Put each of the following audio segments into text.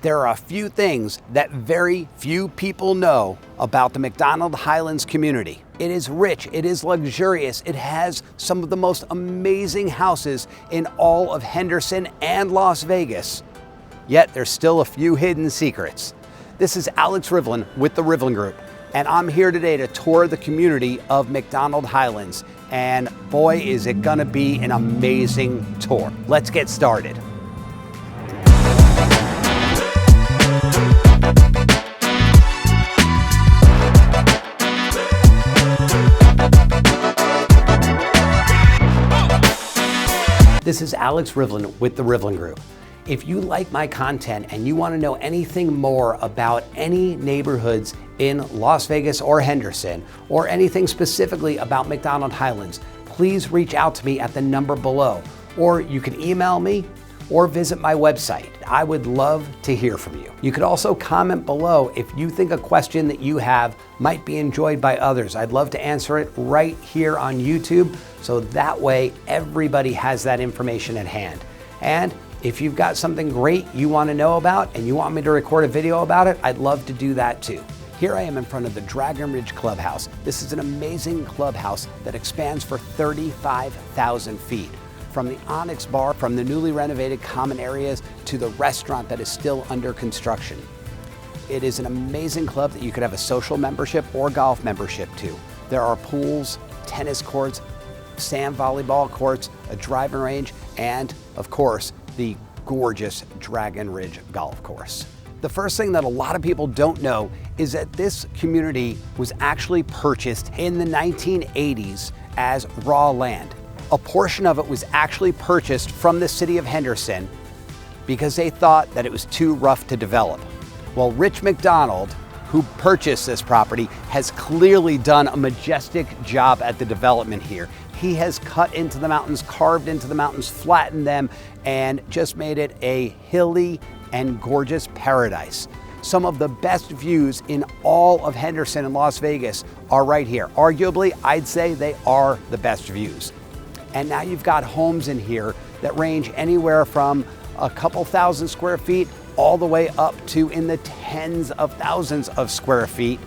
There are a few things that very few people know about the MacDonald Highlands community. It is rich, it is luxurious, it has some of the most amazing houses in all of Henderson and Las Vegas. Yet there's still a few hidden secrets. This is Alex Rivlin with the Rivlin Group, and I'm here today to tour the community of MacDonald Highlands. And boy, is it gonna be an amazing tour. Let's get started. This is Alex Rivlin with the Rivlin Group. If you like my content and you want to know anything more about any neighborhoods in Las Vegas or Henderson, or anything specifically about MacDonald Highlands, please reach out to me at the number below, or you can email me or visit my website. I would love to hear from you. You could also comment below if you think a question that you have might be enjoyed by others. I'd love to answer it right here on YouTube, so that way everybody has that information at hand. And if you've got something great you want to know about and you want me to record a video about it, I'd love to do that too. Here I am in front of the Dragon Ridge Clubhouse. This is an amazing clubhouse that expands for 35,000 feet. From the Onyx Bar, from the newly renovated common areas, to the restaurant that is still under construction. It is an amazing club that you could have a social membership or golf membership to. There are pools, tennis courts, sand volleyball courts, a driving range, and of course, the gorgeous Dragon Ridge golf course. The first thing that a lot of people don't know is that this community was actually purchased in the 1980s as raw land. A portion of it was actually purchased from the city of Henderson because they thought that it was too rough to develop. Well, Rich MacDonald, who purchased this property, has clearly done a majestic job at the development here. He has cut into the mountains, carved into the mountains, flattened them, and just made it a hilly and gorgeous paradise. Some of the best views in all of Henderson and Las Vegas are right here. Arguably, I'd say they are the best views. And now you've got homes in here that range anywhere from a couple thousand square feet all the way up to in the tens of thousands of square feet.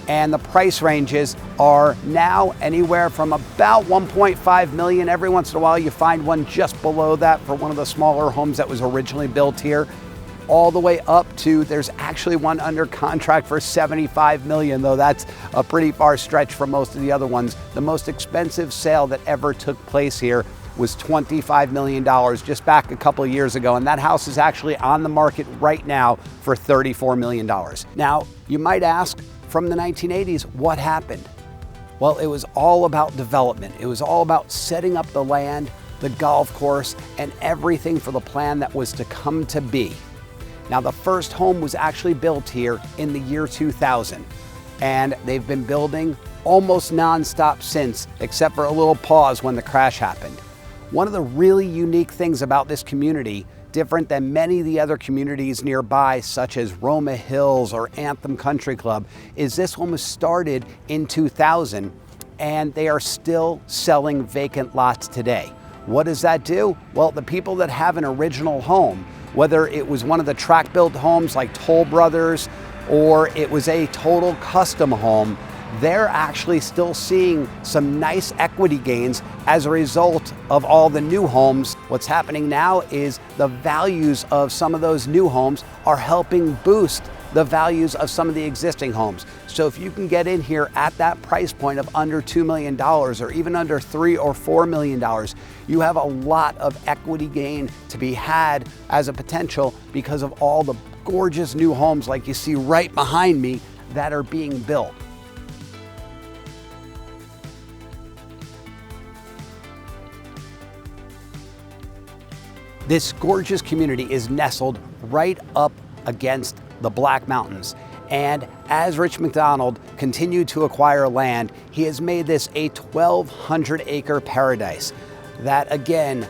And the price ranges are now anywhere from about 1.5 million. Every once in a while you find one just below that for one of the smaller homes that was originally built here, all the way up to, there's actually one under contract for 75 million, though that's a pretty far stretch from most of the other ones. The most expensive sale that ever took place here was $25 million just back a couple of years ago, and that house is actually on the market right now for $34 million. Now, you might ask, from the 1980s, what happened? Well, it was all about development. It was all about setting up the land, the golf course, and everything for the plan that was to come to be. Now, the first home was actually built here in the year 2000, and they've been building almost nonstop since, except for a little pause when the crash happened. One of the really unique things about this community, different than many of the other communities nearby, such as Roma Hills or Anthem Country Club, is this one was started in 2000, and they are still selling vacant lots today. What does that do? Well, the people that have an original home, whether it was one of the track-built homes like Toll Brothers, or it was a total custom home, they're actually still seeing some nice equity gains as a result of all the new homes. What's happening now is the values of some of those new homes are helping boost the values of some of the existing homes. So if you can get in here at that price point of under $2 million or even under $3 or $4 million, you have a lot of equity gain to be had as a potential because of all the gorgeous new homes like you see right behind me that are being built. This gorgeous community is nestled right up against the Black Mountains. And as Rich MacDonald continued to acquire land, he has made this a 1,200 acre paradise that again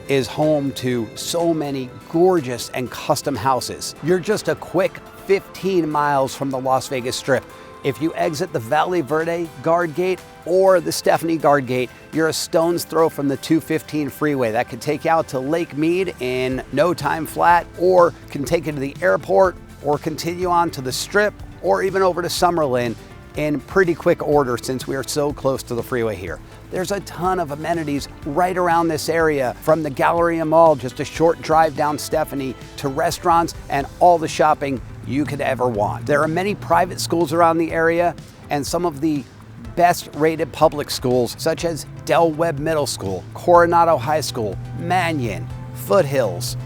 is home to so many gorgeous and custom houses. You're just a quick 15 miles from the Las Vegas Strip. If you exit the Valley Verde guard gate or the Stephanie guard gate, you're a stone's throw from the 215 freeway. That could take you out to Lake Mead in no time flat, or can take you to the airport, or continue on to the Strip, or even over to Summerlin in pretty quick order since we are so close to the freeway here. There's a ton of amenities right around this area, from the Galleria Mall, just a short drive down Stephanie, to restaurants and all the shopping you could ever want. There are many private schools around the area, and some of the best rated public schools such as Del Webb Middle School, Coronado High School, Mannion, Foothills.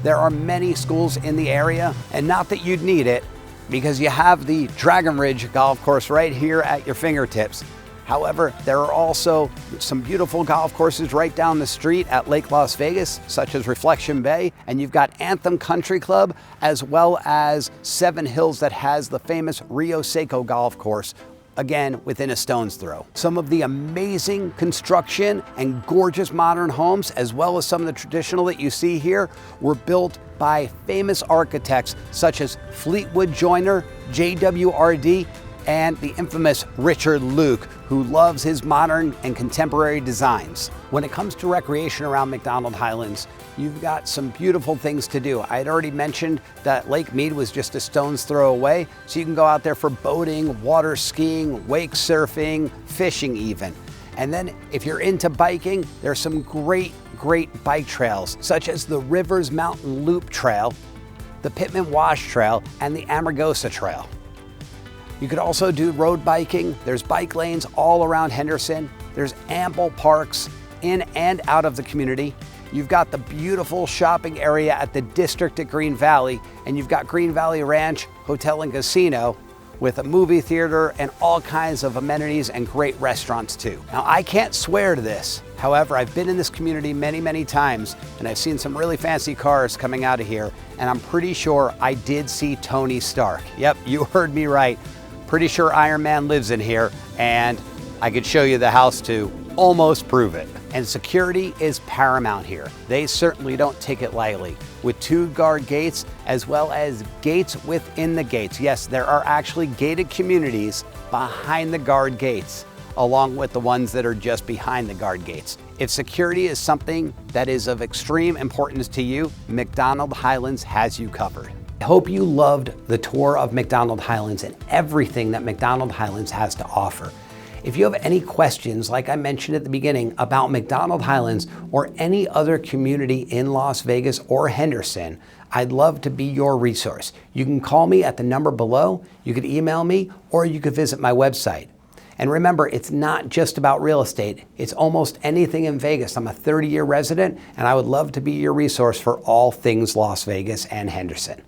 There are many schools in the area, and not that you'd need it, because you have the Dragon Ridge golf course right here at your fingertips. However, there are also some beautiful golf courses right down the street at Lake Las Vegas, such as Reflection Bay, and you've got Anthem Country Club, as well as Seven Hills that has the famous Rio Seco golf course, again, within a stone's throw. Some of the amazing construction and gorgeous modern homes, as well as some of the traditional that you see here, were built by famous architects such as Fleetwood Joyner, JWRD, and the infamous Richard Luke, who loves his modern and contemporary designs. When it comes to recreation around MacDonald Highlands, you've got some beautiful things to do. I had already mentioned that Lake Mead was just a stone's throw away, so you can go out there for boating, water skiing, wake surfing, fishing even. And then if you're into biking, there's some great bike trails, such as the Rivers Mountain Loop Trail, the Pittman Wash Trail, and the Amargosa Trail. You could also do road biking. There's bike lanes all around Henderson. There's ample parks in and out of the community. You've got the beautiful shopping area at the District at Green Valley, and you've got Green Valley Ranch Hotel and Casino with a movie theater and all kinds of amenities and great restaurants too. Now, I can't swear to this. However, I've been in this community many times, and I've seen some really fancy cars coming out of here, and I'm pretty sure I did see Tony Stark. Yep, you heard me right. Pretty sure Iron Man lives in here, and I could show you the house to almost prove it. And security is paramount here. They certainly don't take it lightly, with 2 guard gates as well as gates within the gates. Yes, there are actually gated communities behind the guard gates, along with the ones that are just behind the guard gates. If security is something that is of extreme importance to you, MacDonald Highlands has you covered. I hope you loved the tour of MacDonald Highlands and everything that MacDonald Highlands has to offer. If you have any questions, like I mentioned at the beginning, about MacDonald Highlands or any other community in Las Vegas or Henderson, I'd love to be your resource. You can call me at the number below, you could email me, or you could visit my website. And remember, it's not just about real estate. It's almost anything in Vegas. I'm a 30-year resident, and I would love to be your resource for all things Las Vegas and Henderson.